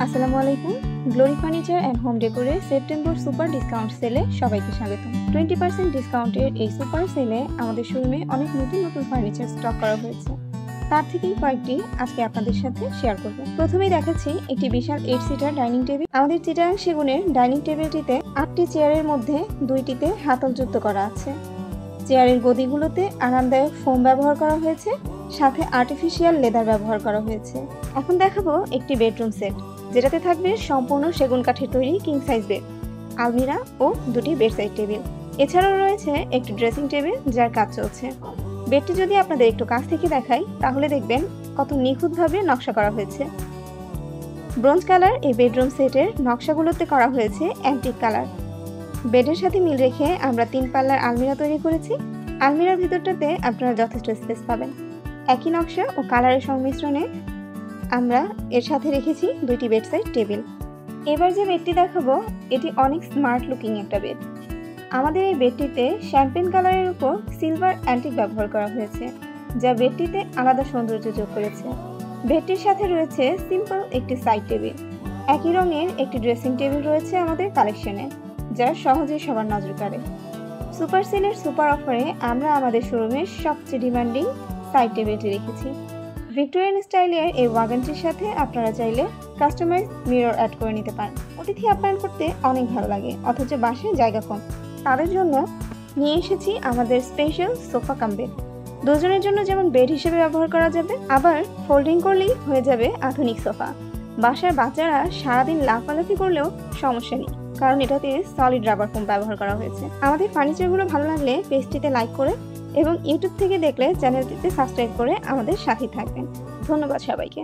আসসালামু আলাইকুম। Glory Furniture and Home ডেকোরে সেপ্টেম্বর সুপার ডিসকাউন্ট সেলে সবাইকে স্বাগতম। 20% ডিসকাউন্টের এই সুপার সেলে আমাদের শোরুমে অনেক নতুন নতুন ফার্নিচার স্টক করা হয়েছে। তার থেকেই কয়েকটি আজকে আপনাদের সাথে শেয়ার করব। প্রথমেই দেখাচ্ছি একটি বিশাল 8 সিটার ডাইনিং টেবিল। আমাদের চিটাগাং সেগুনের ডাইনিং টেবিলটিতে 8টি চেয়ারের মধ্যে 2টিতে হাতলযুক্ত করা আছে। চেয়ারের গদিগুলোতে আরামদায়ক ফোম ব্যবহার করা হয়েছে, সাথে আর্টিফিশিয়াল লেদার ব্যবহার করা হয়েছে। এখন দেখাবো একটি বেডরুম সেট, যেটাতে থাকবে সম্পূর্ণ সেগুন কাঠের তৈরি কিং সাইজ বেড, আলমিরা ও 2টি বেডসাইড টেবিল। এছাড়াও রয়েছে একটি ড্রেসিং টেবিল যার কাজ চলছে। বেডটি যদি আপনাদের একটু কাছ থেকে দেখাই তাহলে দেখবেন কত নিখুঁতভাবে নকশা করা হয়েছে। ব্রোঞ্জ কালার এই বেডরুম সেটের নকশাগুলোতে করা হয়েছে অ্যান্টিক কালার। বেডের সাথে মিল রেখে আমরা 3 পাল্লার আলমিরা তৈরি করেছি। আলমিরার ভিতরটাতে আপনারা যথেষ্ট স্পেস পাবেন। একই নকশা ও কালারের সংমিশ্রণে আমরা এর সাথে রেখেছি 2টি বেডসাইড টেবিল। এবার যে বেডটি দেখাবো এটি অনেক স্মার্ট লুকিং একটা বেড। আমাদের এই বেডটিতে শ্যাম্পেন কালারের উপর সিলভার অ্যান্টিক ব্যবহার করা হয়েছে, যা বেডটিতে আলাদা সৌন্দর্য যোগ করেছে। বেডটির সাথে রয়েছে সিম্পল একটি সাইড টেবিল। একই রঙের একটি ড্রেসিং টেবিল রয়েছে আমাদের কালেকশনে, যা সহজেই সবার নজর কাড়ে। সুপার সেলের সুপার অফারে আমরা আমাদের শোরুমের সবচেয়ে ডিমান্ডিং সাইড টেবিলটি রেখেছি। ভিক্টোরিয়ান স্টাইলের এই ওয়াগনটির সাথে আপনারা চাইলে কাস্টমাইজ মিরর অ্যাড করে নিতে পারেন। অতিথি আপ্যায়ন করতে অনেক ভালো লাগে, অথচ বাসায় জায়গা কম। তাদের জন্য নিয়ে এসেছি আমাদের স্পেশাল সোফা কাম বেড। দুজনের জন্য যেমন বেড হিসেবে ব্যবহার করা যাবে, আবার ফোল্ডিং করলেই হয়ে যাবে আধুনিক সোফা। বাসার বাচ্চারা সারাদিন লাফালাফি করলেও সমস্যা নেই, কারণ এটাতে সলিড রাবার ফোম ব্যবহার করা হয়েছে। আমাদের ফার্নিচারগুলো ভালো লাগলে পেজটিতে লাইক করে এবং ইউটিউব থেকে দেখলে চ্যানেলটিতে সাবস্ক্রাইব করে আমাদের সাথে থাকবেন। ধন্যবাদ সবাইকে।